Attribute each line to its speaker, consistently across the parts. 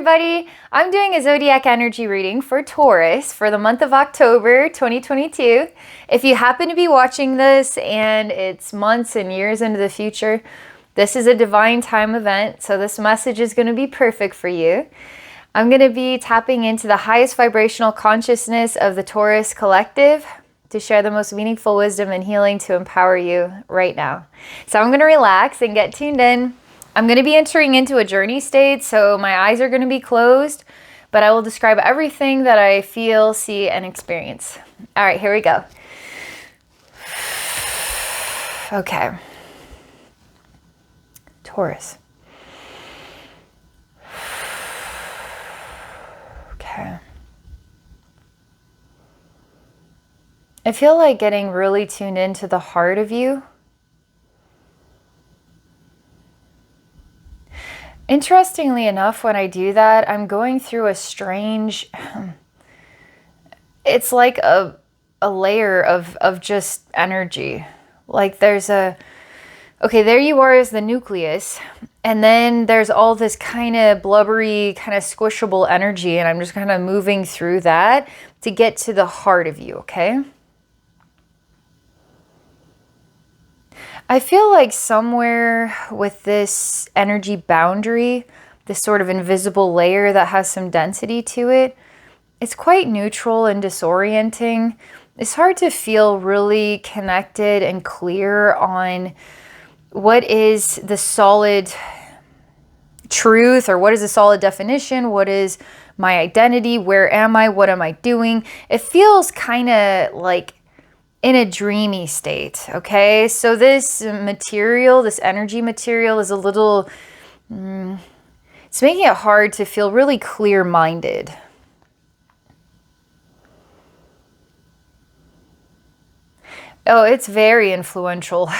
Speaker 1: everybody. I'm doing a Zodiac energy reading for Taurus for the month of October 2022. If you happen to be watching this and it's months and years into the future, this is a divine time event, so this message is going to be perfect for you. I'm going to be tapping into the highest vibrational consciousness of the Taurus collective to share the most meaningful wisdom and healing to empower you right now. So I'm going to relax and get tuned in. I'm going to be entering into a journey state, so my eyes are going to be closed, but I will describe everything that I feel, see, and experience. All right, here we go. Okay. Taurus. Okay. I feel like getting really tuned into the heart of you. Interestingly enough, when I do that, I'm going through a strange, it's like a layer of just energy. Like there's okay, there you are as the nucleus, and then there's all this kind of blubbery, kind of squishable energy, and I'm just kind of moving through that to get to the heart of you, okay? I feel like somewhere with this energy boundary, this sort of invisible layer that has some density to it, it's quite neutral and disorienting. It's hard to feel really connected and clear on what is the solid truth, or what is a solid definition, what is my identity, where am I, what am I doing. It feels kind of like in a dreamy state, okay? So this material, this energy material is a little, it's making it hard to feel really clear-minded. Oh, it's very influential.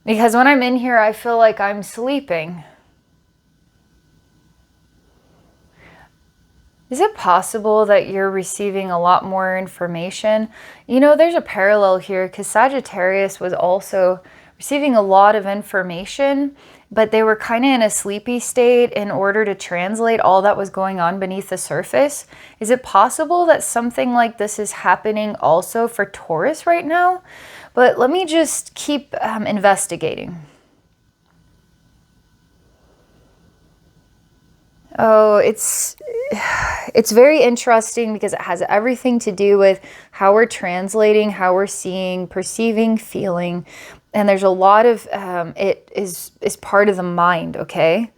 Speaker 1: Because when I'm in here, I feel like I'm sleeping. Is it possible that you're receiving a lot more information? You know, there's a parallel here because Sagittarius was also receiving a lot of information, but they were kind of in a sleepy state in order to translate all that was going on beneath the surface. Is it possible that something like this is happening also for Taurus right now? But let me just keep investigating. Oh, it's very interesting because it has everything to do with how we're translating, how we're seeing, perceiving, feeling. And there's a lot of, it is part of the mind, okay?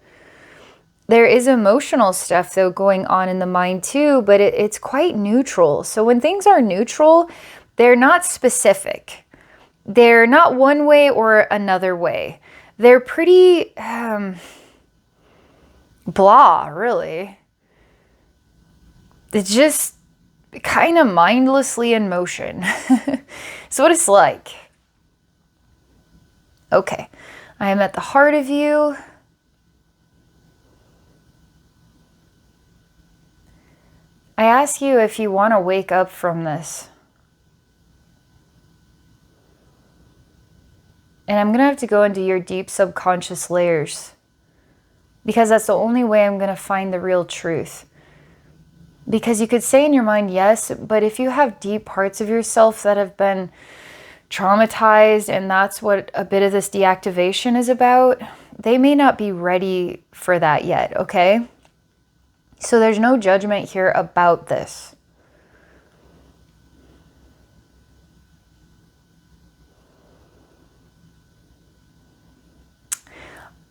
Speaker 1: There is emotional stuff, though, going on in the mind, too, but it's quite neutral. So when things are neutral, they're not specific. They're not one way or another way. They're pretty blah, really. It's just kind of mindlessly in motion. So what it's like. Okay, I am at the heart of you. I ask you if you want to wake up from this. And I'm going to have to go into your deep subconscious layers, because that's the only way I'm going to find the real truth. Because you could say in your mind, yes, but if you have deep parts of yourself that have been traumatized, and that's what a bit of this deactivation is about, they may not be ready for that yet, okay? So there's no judgment here about this.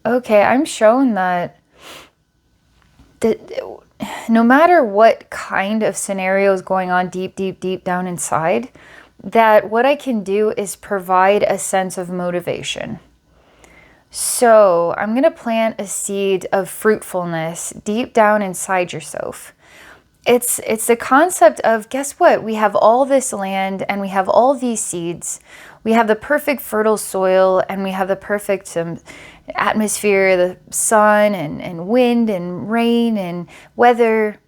Speaker 1: Okay, I'm shown that no matter what kind of scenario is going on deep, deep, deep down inside, that what I can do is provide a sense of motivation. So I'm going to plant a seed of fruitfulness deep down inside yourself. It's the concept of, guess what? We have all this land and we have all these seeds. We have the perfect fertile soil and we have the perfect atmosphere, the sun and wind and rain and weather.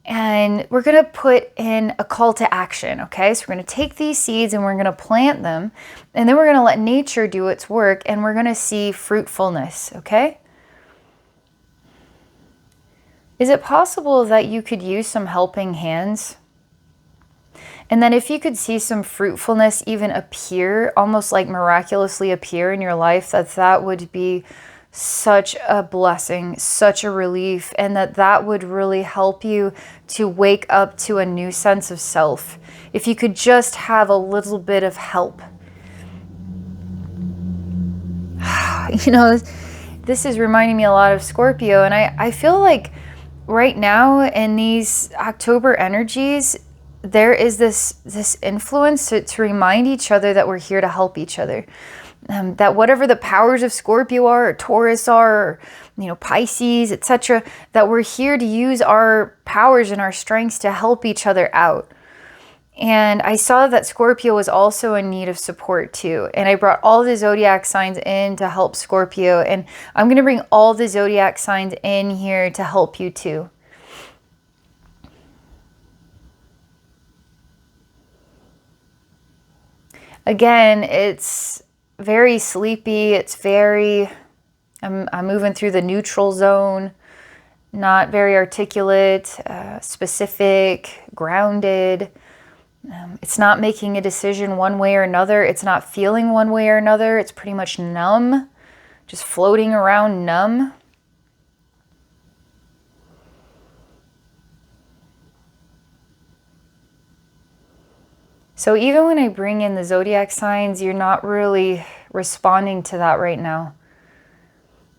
Speaker 1: And we're going to put in a call to action, okay? So we're going to take these seeds and we're going to plant them. And then we're going to let nature do its work and we're going to see fruitfulness, okay? Is it possible that you could use some helping hands? And then if you could see some fruitfulness even appear, almost like miraculously appear in your life, that would be such a blessing, such a relief, and that would really help you to wake up to a new sense of self. If you could just have a little bit of help. You know, this is reminding me a lot of Scorpio, and I feel like right now in these October energies, there is this influence to remind each other that we're here to help each other. That whatever the powers of Scorpio are, or Taurus are, or, Pisces, etc., that we're here to use our powers and our strengths to help each other out. And I saw that Scorpio was also in need of support too. And I brought all the Zodiac signs in to help Scorpio. And I'm going to bring all the Zodiac signs in here to help you too. Again, it's very sleepy. It's I'm moving through the neutral zone, not very articulate, specific, grounded. It's not making a decision one way or another. It's not feeling one way or another. It's pretty much numb, just floating around numb. So even when I bring in the Zodiac signs, you're not really responding to that right now.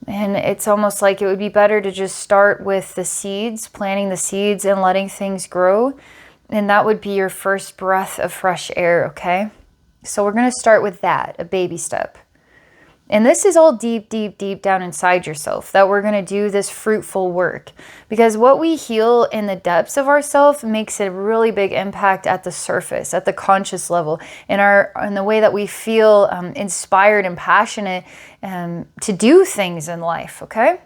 Speaker 1: And it's almost like it would be better to just start with the seeds, planting the seeds and letting things grow. And that would be your first breath of fresh air, okay? So we're going to start with that, a baby step. And this is all deep, deep, deep down inside yourself, that we're going to do this fruitful work. Because what we heal in the depths of ourselves makes a really big impact at the surface, at the conscious level, in the way that we feel inspired and passionate to do things in life, okay?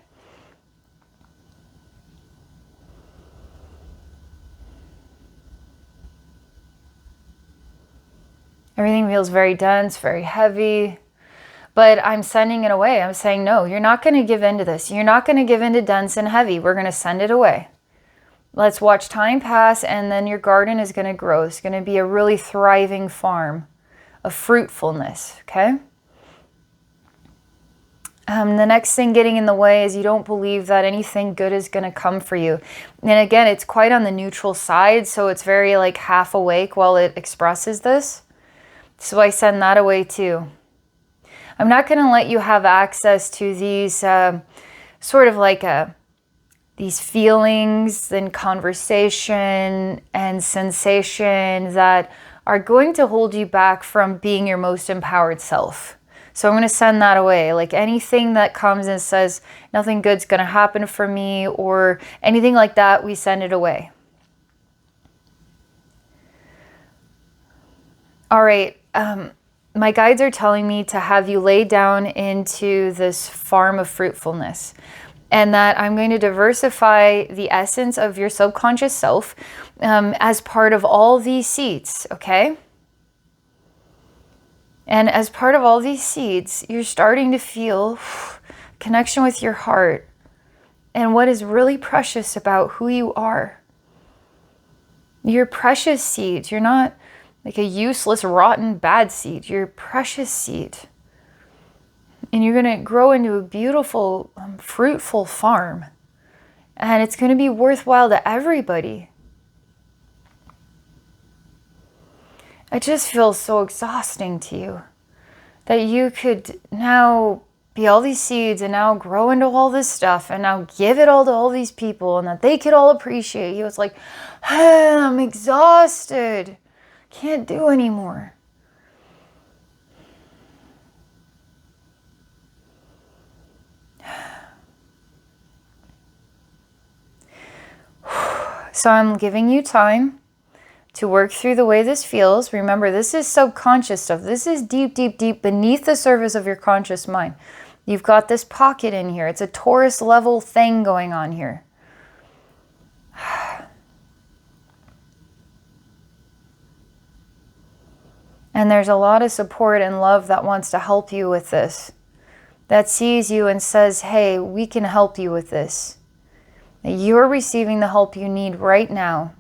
Speaker 1: Everything feels very dense, very heavy. But I'm sending it away. I'm saying, no, you're not going to give in to this. You're not going to give in to dense and heavy. We're going to send it away. Let's watch time pass, and then your garden is going to grow. It's going to be a really thriving farm of fruitfulness, okay? The next thing getting in the way is you don't believe that anything good is going to come for you. And again, it's quite on the neutral side, so it's very like half awake while it expresses this. So I send that away too. I'm not going to let you have access to these sort of like these feelings and conversation and sensation that are going to hold you back from being your most empowered self. So I'm going to send that away. Like anything that comes and says nothing good's going to happen for me or anything like that, we send it away. All right. My guides are telling me to have you lay down into this farm of fruitfulness, and that I'm going to diversify the essence of your subconscious self as part of all these seeds, okay? And as part of all these seeds, you're starting to feel connection with your heart and what is really precious about who you are. You're precious seeds. You're not like a useless, rotten, bad seed. You're a precious seed. And you're going to grow into a beautiful, fruitful farm. And it's going to be worthwhile to everybody. It just feels so exhausting to you that you could now be all these seeds and now grow into all this stuff and now give it all to all these people and that they could all appreciate you. It's like, I'm exhausted. Can't do anymore. So I'm giving you time to work through the way this feels. Remember, this is subconscious stuff. This is deep, deep, deep beneath the surface of your conscious mind. You've got this pocket in here. It's a Taurus level thing going on here. And there's a lot of support and love that wants to help you with this. That sees you and says, hey, we can help you with this. that you're receiving the help you need right now.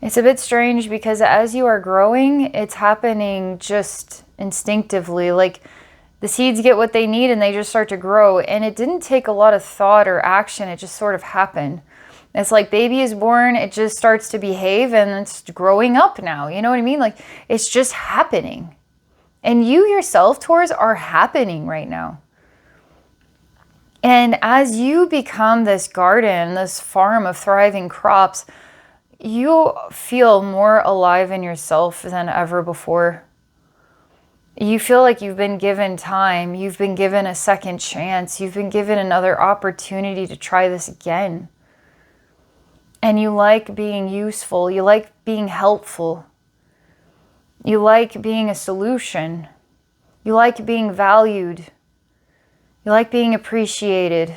Speaker 1: It's a bit strange because as you are growing, it's happening just instinctively. Like the seeds get what they need and they just start to grow. And it didn't take a lot of thought or action. It just sort of happened. It's like baby is born, it just starts to behave and it's growing up now. You know what I mean? Like it's just happening. And you yourself, Taurus, are happening right now. And as you become this garden, this farm of thriving crops, you feel more alive in yourself than ever before. You feel like you've been given time. You've been given a second chance. You've been given another opportunity to try this again. And you like being useful. You like being helpful. You like being a solution. You like being valued. You like being appreciated.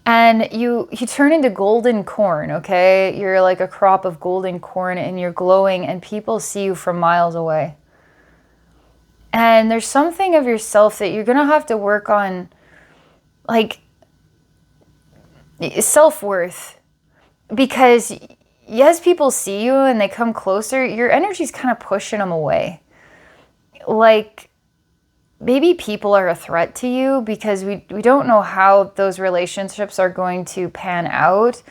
Speaker 1: And you turn into golden corn, okay? You're like a crop of golden corn and you're glowing and people see you from miles away. And there's something of yourself that you're going to have to work on, like self-worth. Because as people see you and they come closer, your energy's kind of pushing them away. Like maybe people are a threat to you because we don't know how those relationships are going to pan out.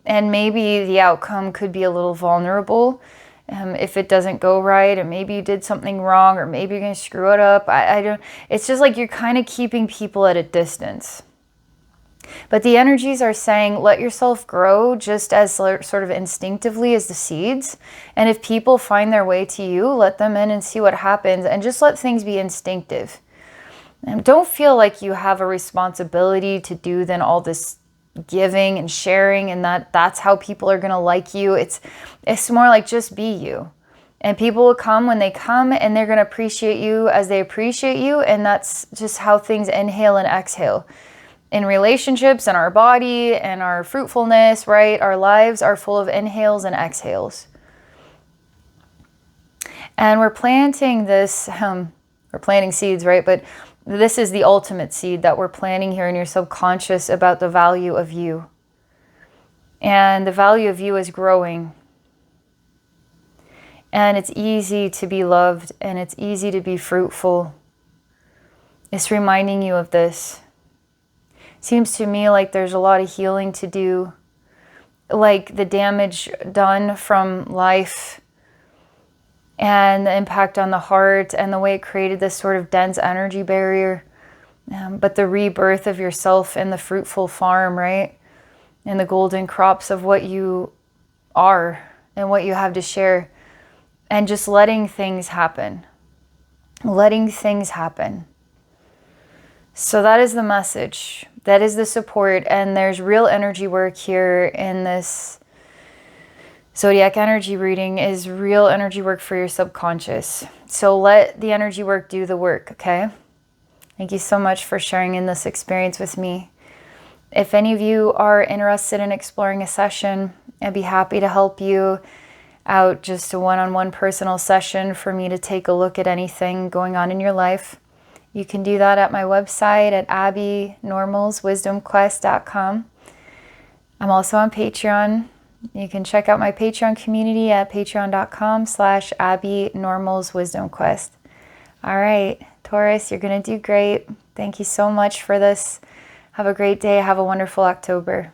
Speaker 1: And maybe the outcome could be a little vulnerable if it doesn't go right. And maybe you did something wrong or maybe you're going to screw it up. I don't, it's just like you're kind of keeping people at a distance. But the energies are saying, let yourself grow just as sort of instinctively as the seeds. And if people find their way to you, let them in and see what happens. And just let things be instinctive. And don't feel like you have a responsibility to do then all this giving and sharing and that's how people are going to like you. It's more like just be you. And people will come when they come and they're going to appreciate you as they appreciate you. And that's just how things inhale and exhale. In relationships and our body and our fruitfulness, right? Our lives are full of inhales and exhales. And we're planting this, we're planting seeds, right? But this is the ultimate seed that we're planting here in your subconscious about the value of you. And the value of you is growing. And it's easy to be loved and it's easy to be fruitful. It's reminding you of this. Seems to me like there's a lot of healing to do, like the damage done from life and the impact on the heart and the way it created this sort of dense energy barrier. But the rebirth of yourself in the fruitful farm, right? And the golden crops of what you are and what you have to share. And just letting things happen. Letting things happen. So that is the message. That is the support. And there's real energy work here in this Zodiac energy reading is real energy work for your subconscious. So let the energy work do the work, okay? Thank you so much for sharing in this experience with me. If any of you are interested in exploring a session, I'd be happy to help you out, just a one-on-one personal session for me to take a look at anything going on in your life. You can do that at my website at abbeynormalswisdomquest.com. I'm also on Patreon. You can check out my Patreon community at patreon.com/abbeynormalswisdomquest. All right, Taurus, you're going to do great. Thank you so much for this. Have a great day. Have a wonderful October.